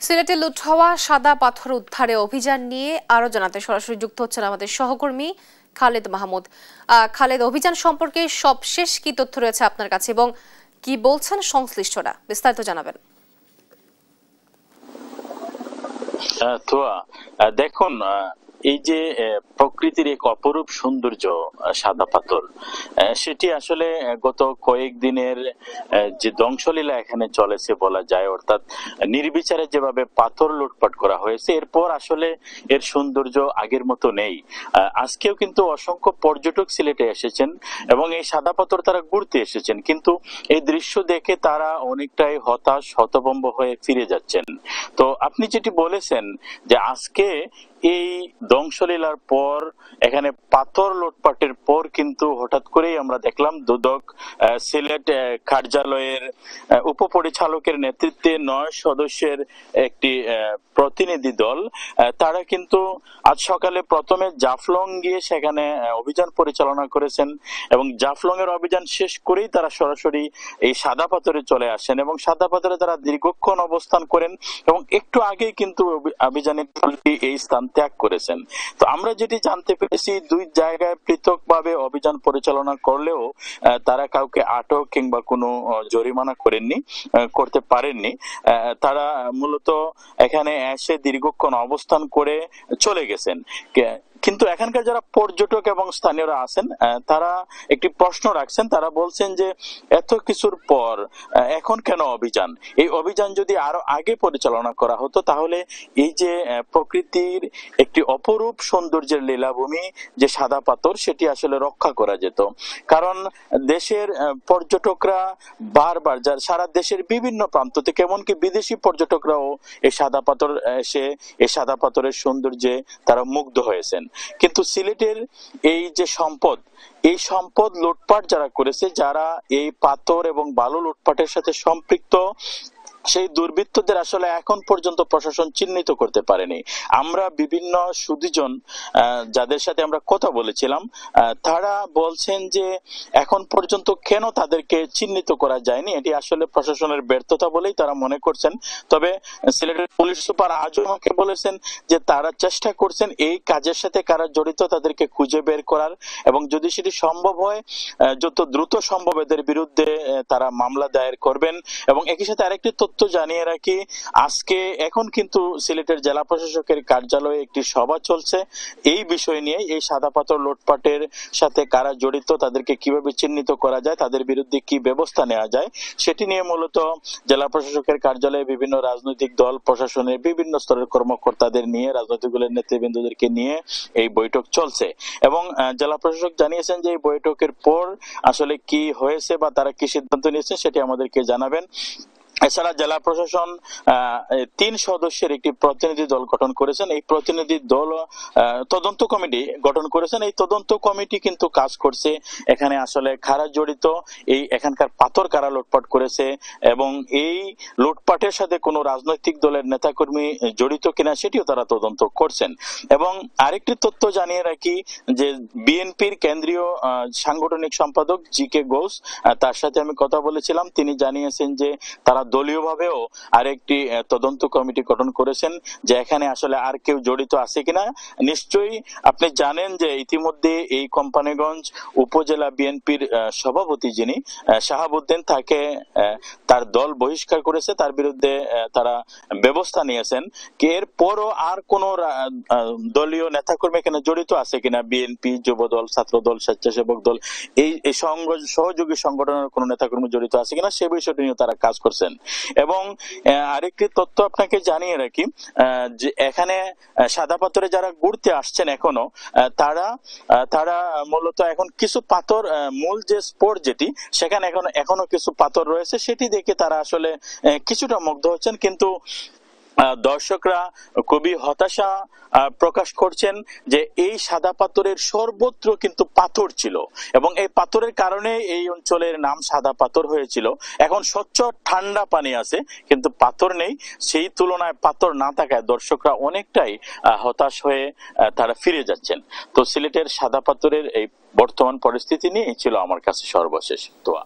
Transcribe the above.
সিলেটে লুট হওয়া সাদা পাথর উদ্ধারে অভিযান নিয়ে আরো জানাতে সরাসরি যুক্ত হচ্ছেন আমাদের সহকর্মী খালেদ মাহমুদ। খালেদ, অভিযান সম্পর্কে সবশেষ কি তথ্য রয়েছে আপনার কাছে এবং কি বলছেন সংশ্লিষ্টরা, বিস্তারিত জানাবেন। দেখুন, এই যে প্রকৃতির এক অপরূপ সৌন্দর্য সাদা পাথর, সেটি আসলে গত কয়েকদিনের যে ধ্বংসলীলা এখানে চলেছে বলা যায়, অর্থাৎ নির্বিচারে যেভাবে পাথর লুটপাট করা হয়েছে, এরপর আসলে এর সৌন্দর্য আগের মতো নেই। আজকেও কিন্তু অসংখ্য পর্যটক সিলেটে এসেছেন এবং এই সাদা পাথর তারা ঘুরতে এসেছেন, কিন্তু এই দৃশ্য দেখে তারা অনেকটাই হতাশ হতভম্ব হয়ে ফিরে যাচ্ছেন। তো আপনি যেটি বলেছেন যে আজকে এই ধ্বংসলীলার পর এখানে পাথর লুটপাটের পর কিন্তু হঠাৎ করেই আমরা দেখলাম দুদক সিলেট কার্যালয়ের উপপরিচালকের নেতৃত্বে 9 সদস্যের একটি প্রতিনিধি দল, তারা কিন্তু আজ সকালে প্রথমে জাফলং গিয়ে সেখানে অভিযান পরিচালনা করেছেন এবং জাফলং এর অভিযান শেষ করেই তারা সরাসরি এই সাদা পাথরে চলে আসেন এবং সাদা পাথরে তারা দীর্ঘক্ষণ অবস্থান করেন এবং একটু আগেই কিন্তু অভিযানের দলটি এই স্থান ত্যাগ করেছেন। তো আমরা যেটি জানতে পেরেছি, দুই জায়গায় পৃথকভাবে অভিযান পরিচালনা করলেও তারা কাউকে আটক কিংবা কোনো জরিমানা করতে পারেননি। তারা মূলত এখানে এসে দীর্ঘক্ষণ অবস্থান করে চলে গেছেন। কিন্তু এখানকার যারা পর্যটক এবং স্থানীয়রা আছেন, তারা একটি প্রশ্ন রাখছেন। তারা বলছেন যে এত কিছুর পর এখন কেন অভিযান? এই অভিযান যদি আরো আগে পরিচালনা করা হতো তাহলে এই যে প্রকৃতির একটি অপরূপ সৌন্দর্যের লীলাভূমি যে সাদা পাথর, সেটি আসলে রক্ষা করা যেত। কারণ দেশের পর্যটকরা বারবার, যার সারা দেশের বিভিন্ন প্রান্ত থেকে, এমনকি বিদেশি পর্যটকরাও এই সাদা পাথর এসে এই সাদা পাথরের সৌন্দর্যে তারা মুগ্ধ হয়েছেন। কিন্তু সিলেটের এই যে সম্পদ, এই সম্পদ লুটপাট যারা করেছে, যারা এই পাথর এবং বালু লুটপাটের সাথে সম্পৃক্ত, সেই দুর্বৃত্তদের আসলে এখন পর্যন্ত প্রশাসন চিহ্নিত করতে পারেনি। আমরা বিভিন্ন সুধীজন যাদের সাথে আমরা কথা বলেছিলাম, তারা বলছেন যে এখন পর্যন্ত কেন তাদেরকে চিহ্নিত করা যায়নি, এটি আসলে প্রশাসনের ব্যর্থতা বলেই তারা মনে করছেন। তবে সিলেটের পুলিশ সুপার আজও আমাকে বলেছেন যে তারা চেষ্টা করছেন এই কাজের সাথে কারা জড়িত তাদেরকে খুঁজে বের করার, এবং যদি সেটি সম্ভব হয় যত দ্রুত সম্ভব এদের বিরুদ্ধে তারা মামলা দায়ের করবেন। এবং একই সাথে আরেকটি তথ্য জানিয়ে রাখি, আজকে এখন কিন্তু সিলেটের জেলা প্রশাসকের কার্যালয়ে একটি সভা চলছে এই বিষয় নিয়ে, এই সাদা পাথর লুটপাটের সাথে কারা জড়িত, তাদেরকে কিভাবে চিহ্নিত করা যায়, তাদের বিরুদ্ধে কি ব্যবস্থা নেওয়া যায়, সেটি নিয়ে মূলত জেলা প্রশাসকের কার্যালয়ে বিভিন্ন রাজনৈতিক দল, প্রশাসনের বিভিন্ন স্তরের কর্মকর্তাদের নিয়ে, রাজনৈতিক দলের নেতৃবৃন্দদেরকে নিয়ে এই বৈঠক চলছে। এবং জেলা প্রশাসক জানিয়েছেন যে এই বৈঠকের পর আসলে কি হয়েছে বা তারা কি সিদ্ধান্ত নিয়েছে সেটি আমাদেরকে জানাবেন। এছাড়া জেলা প্রশাসন 3 সদস্যের একটি প্রতিনিধি দল গঠন করেছেন। এই প্রতিনিধি দল তদন্ত কমিটি গঠন করেছেন। এই তদন্ত কমিটি কিন্তু কাজ করছে এখানে আসলে কারা জড়িত, এই এখানকার পাথর কারা লুটপাট করেছে এবং এই লুটপাটের সাথে কোনো রাজনৈতিক দলের নেতাকর্মী জড়িত কিনা সেটিও তারা তদন্ত করছেন। এবং আরেকটি তথ্য জানিয়ে রাখি যে বিএনপির কেন্দ্রীয় সাংগঠনিক সম্পাদক জি.কে. ঘোষ, তার সাথে আমি কথা বলেছিলাম, তিনি জানিয়েছেন যে তারা দলীয়ভাবেও আরেকটি তদন্ত কমিটি গঠন করেছেন যে এখানে আসলে আর কেউ জড়িত আছে কিনা। নিশ্চয়ই আপনি জানেন যে ইতিমধ্যে এই কোম্পানিগঞ্জ উপজেলা বিএনপির সভাপতি যিনি শাহাবুদ্দিন, তাকে তার দল বহিষ্কার করেছে, তার বিরুদ্ধে তারা ব্যবস্থা নিয়েছেন। এরপরও আর কোন দলীয় নেতাকর্মী এখানে জড়িত আছে কিনা, বিএনপি, যুব দল, ছাত্র দল, স্বেচ্ছাসেবক দল, এই সহযোগী সংগঠনের কোন নেতাকর্মী জড়িত আছে কিনা সে বিষয়টি নিয়ে তারা কাজ করছেন। এবং আরেকটি তথ্য আপনাকে জানিয়ে রাখি যে এখানে সাদা পাথরে যারা ঘুরতে আসছেন এখনো, তারা মূলত এখন কিছু পাথর, মূল যে স্পট যেটি, সেখানে এখনো কিছু পাথর রয়েছে, সেটি দেখে তারা আসলে কিছুটা মুগ্ধ হচ্ছেন। কিন্তু দর্শকরা খুবই হতাশা প্রকাশ করছেন যে এই সাদা পাথরের সর্বত্র কিন্তু পাথর ছিল এবং এই পাথরের কারণে এই অঞ্চলের নাম সাদা পাথর হয়েছিল। এখন স্বচ্ছ ঠান্ডা পানি আছে কিন্তু পাথর নেই, সেই তুলনায় পাথর না থাকায় দর্শকরা অনেকটাই হতাশ হয়ে তারা ফিরে যাচ্ছেন। তো সিলেটের সাদা পাথরের এই বর্তমান পরিস্থিতি নিয়ে ছিল আমার কাছে সর্বশেষ দোয়া।